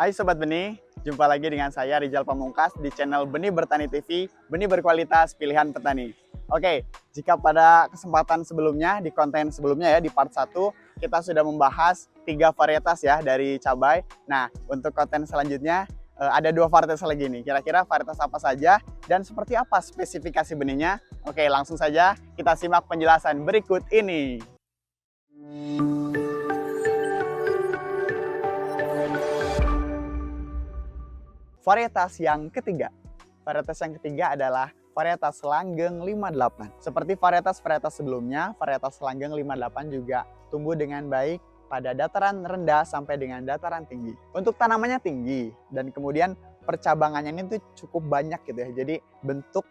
Hai Sobat Benih, jumpa lagi dengan saya Rizal Pamungkas di channel Benih Bertani TV, benih berkualitas pilihan petani. Oke, jika pada kesempatan sebelumnya, di konten sebelumnya ya, di part 1, kita sudah membahas 3 varietas ya dari cabai. Nah, untuk konten selanjutnya, ada 2 varietas lagi nih. Kira-kira varietas apa saja dan seperti apa spesifikasi benihnya? Oke, langsung saja kita simak penjelasan berikut ini. Varietas yang ketiga. Varietas yang ketiga adalah varietas langgeng 58. Seperti varietas-varietas sebelumnya, varietas langgeng 58 juga tumbuh dengan baik pada dataran rendah sampai dengan dataran tinggi. Untuk tanamannya tinggi dan kemudian percabangannya ini tuh cukup banyak gitu ya. Jadi bentuk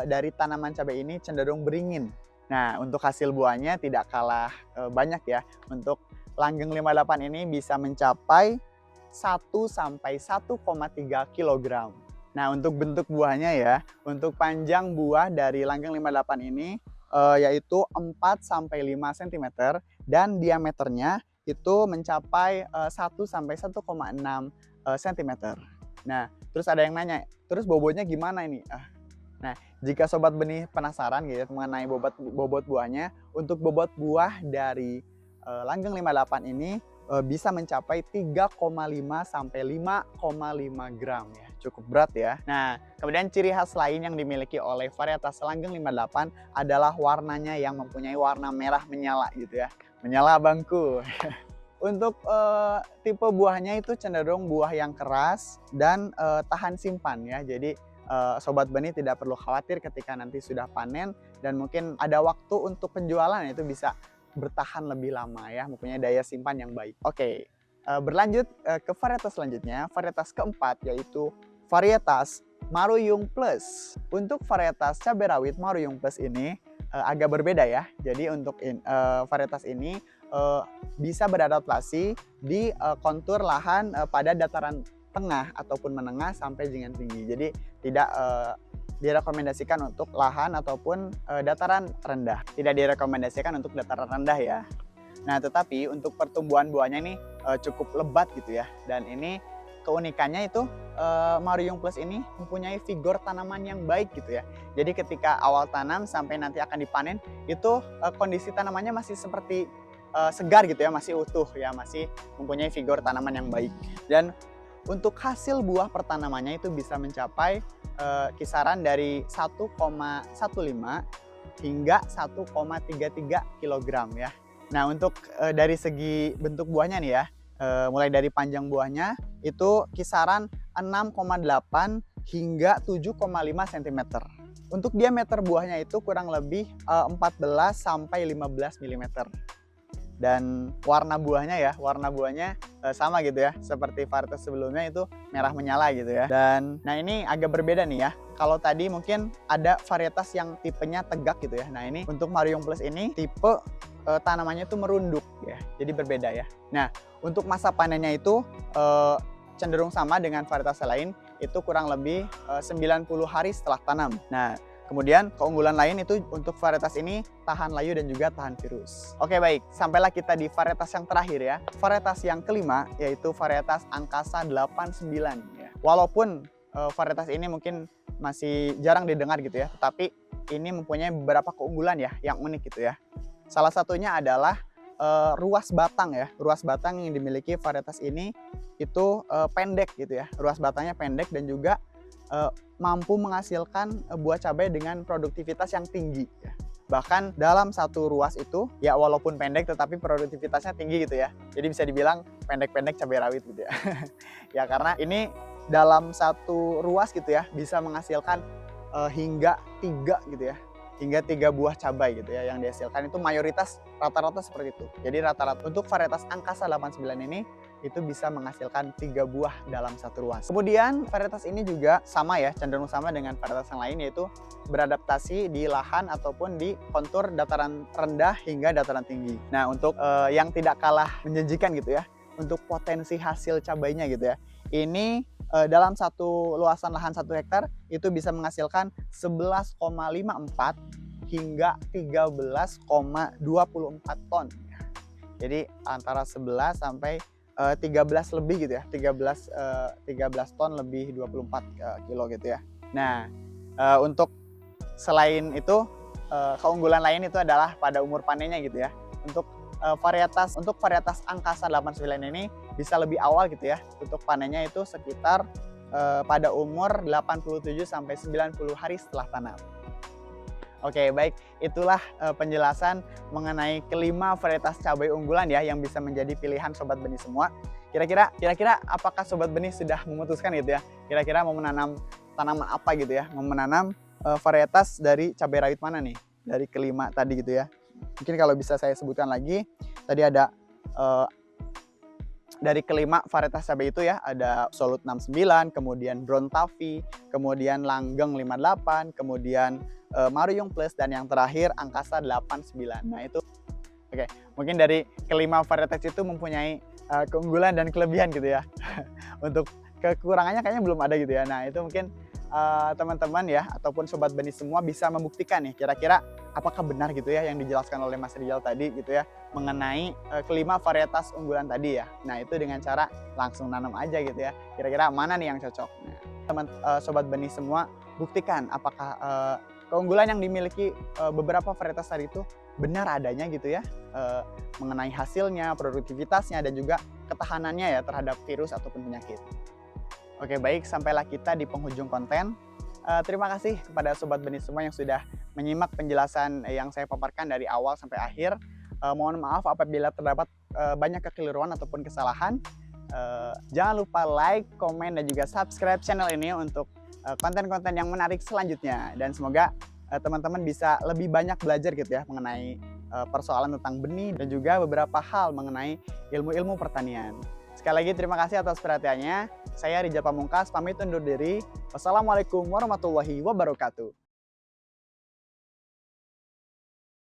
dari tanaman cabai ini cenderung beringin. Nah, untuk hasil buahnya tidak kalah banyak ya. Untuk langgeng 58 ini bisa mencapai 1 sampai 1,3 kg. Nah, untuk bentuk buahnya ya, untuk panjang buah dari langgeng 58 ini yaitu 4 sampai 5 cm dan diameternya itu mencapai 1 sampai 1,6 cm. Nah, terus ada yang nanya, terus bobotnya gimana ini? Nah, jika Sobat Benih penasaran gitu ya, mengenai bobot buahnya, untuk bobot buah dari langgeng 58 ini bisa mencapai 3,5 sampai 5,5 gram ya. Cukup berat ya. Nah, kemudian ciri khas lain yang dimiliki oleh varietas langgeng 58 adalah warnanya yang mempunyai warna merah menyala gitu ya. Menyala bangku. Untuk tipe buahnya itu cenderung buah yang keras dan tahan simpan ya. Jadi Sobat Benih tidak perlu khawatir ketika nanti sudah panen dan mungkin ada waktu untuk penjualan, itu bisa bertahan lebih lama ya, mempunyai daya simpan yang baik. Oke, berlanjut ke varietas selanjutnya, varietas keempat yaitu varietas Maruyung Plus. Untuk varietas cabai rawit Maruyung Plus ini agak berbeda ya. Jadi untuk varietas ini bisa beradaptasi di kontur lahan pada dataran tengah ataupun menengah sampai dengan tinggi. Jadi tidak direkomendasikan untuk lahan ataupun dataran rendah. Tidak direkomendasikan untuk dataran rendah ya. Nah, tetapi untuk pertumbuhan buahnya ini cukup lebat gitu ya. Dan ini keunikannya itu Maruyung Plus ini mempunyai vigor tanaman yang baik gitu ya. Jadi ketika awal tanam sampai nanti akan dipanen, itu kondisi tanamannya masih seperti segar gitu ya, masih utuh ya, masih mempunyai vigor tanaman yang baik. Dan untuk hasil buah pertanamannya itu bisa mencapai kisaran dari 1,15 hingga 1,33 kg ya. Nah, untuk dari segi bentuk buahnya nih ya, mulai dari panjang buahnya itu kisaran 6,8 hingga 7,5 cm. Untuk diameter buahnya itu kurang lebih 14 sampai 15 mm. Dan warna buahnya sama gitu ya, seperti varietas sebelumnya itu merah menyala gitu ya. Dan nah, ini agak berbeda nih ya. Kalau tadi mungkin ada varietas yang tipenya tegak gitu ya. Nah, ini untuk Maruyung Plus ini tipe tanamannya itu merunduk ya. Jadi berbeda ya. Nah, untuk masa panennya itu cenderung sama dengan varietas lain, itu kurang lebih 90 hari setelah tanam. Nah, kemudian keunggulan lain itu untuk varietas ini tahan layu dan juga tahan virus. Oke, baik, sampailah kita di varietas yang terakhir ya. Varietas yang kelima yaitu varietas Angkasa 89 ya. Walaupun varietas ini mungkin masih jarang didengar gitu ya, tetapi ini mempunyai beberapa keunggulan ya yang unik gitu ya. Salah satunya adalah ruas batang ya. Ruas batang yang dimiliki varietas ini itu pendek gitu ya. Ruas batangnya pendek dan juga mampu menghasilkan buah cabai dengan produktivitas yang tinggi ya. Bahkan dalam satu ruas itu ya, walaupun pendek tetapi produktivitasnya tinggi gitu ya. Jadi bisa dibilang pendek-pendek cabai rawit gitu ya. Ya, karena ini dalam satu ruas gitu ya bisa menghasilkan hingga 3 gitu ya. Hingga 3 buah cabai gitu ya yang dihasilkan, itu mayoritas rata-rata seperti itu. Jadi rata-rata untuk varietas Angkasa 89 ini itu bisa menghasilkan 3 buah dalam satu ruas. Kemudian varietas ini juga sama ya, cenderung sama dengan varietas yang lain, yaitu beradaptasi di lahan ataupun di kontur dataran rendah hingga dataran tinggi. Nah, untuk yang tidak kalah menjanjikan gitu ya, untuk potensi hasil cabainya gitu ya, ini dalam satu luasan lahan 1 hektar itu bisa menghasilkan 11,54 hingga 13,24 ton. Jadi antara 11 sampai 13 lebih gitu ya, 13 ton lebih 24 kilo gitu ya. Nah, untuk selain itu, keunggulan lain itu adalah pada umur panennya gitu ya. Untuk varietas angkasa 89 ini bisa lebih awal gitu ya. Untuk panennya itu sekitar pada umur 87 sampai 90 hari setelah tanam. Oke, baik, itulah penjelasan mengenai kelima varietas cabai unggulan ya yang bisa menjadi pilihan Sobat Benih semua. Kira-kira apakah Sobat Benih sudah memutuskan gitu ya? Kira-kira mau menanam tanaman apa gitu ya? Mau menanam varietas dari cabai rawit mana nih? Dari kelima tadi gitu ya. Mungkin kalau bisa saya sebutkan lagi, tadi ada dari kelima varietas cabai itu ya, ada Absolut 69, kemudian Brown Taffy, kemudian Langgeng 58, kemudian Maruyung Plus, dan yang terakhir Angkasa 89. Nah itu, oke, mungkin dari kelima varietas itu mempunyai keunggulan dan kelebihan gitu ya. Untuk kekurangannya kayaknya belum ada gitu ya. Nah itu mungkin teman-teman ya, ataupun Sobat Benih semua bisa membuktikan nih, kira-kira apakah benar gitu ya yang dijelaskan oleh Mas Rizal tadi gitu ya, mengenai kelima varietas unggulan tadi ya. Nah itu dengan cara langsung nanam aja gitu ya, kira-kira mana nih yang cocok. Nah, Sobat Benih semua buktikan apakah keunggulan yang dimiliki beberapa varietas tadi itu benar adanya gitu ya, mengenai hasilnya, produktivitasnya, dan juga ketahanannya ya terhadap virus ataupun penyakit. Oke, baik, sampailah kita di penghujung konten. Terima kasih kepada Sobat Benih semua yang sudah menyimak penjelasan yang saya paparkan dari awal sampai akhir. Mohon maaf apabila terdapat banyak kekeliruan ataupun kesalahan. Jangan lupa like, komen, dan juga subscribe channel ini untuk konten-konten yang menarik selanjutnya. Dan semoga teman-teman bisa lebih banyak belajar gitu ya mengenai persoalan tentang benih dan juga beberapa hal mengenai ilmu-ilmu pertanian. Sekali lagi terima kasih atas perhatiannya. Saya Rizal Pamungkas pamit undur diri. Wassalamualaikum warahmatullahi wabarakatuh.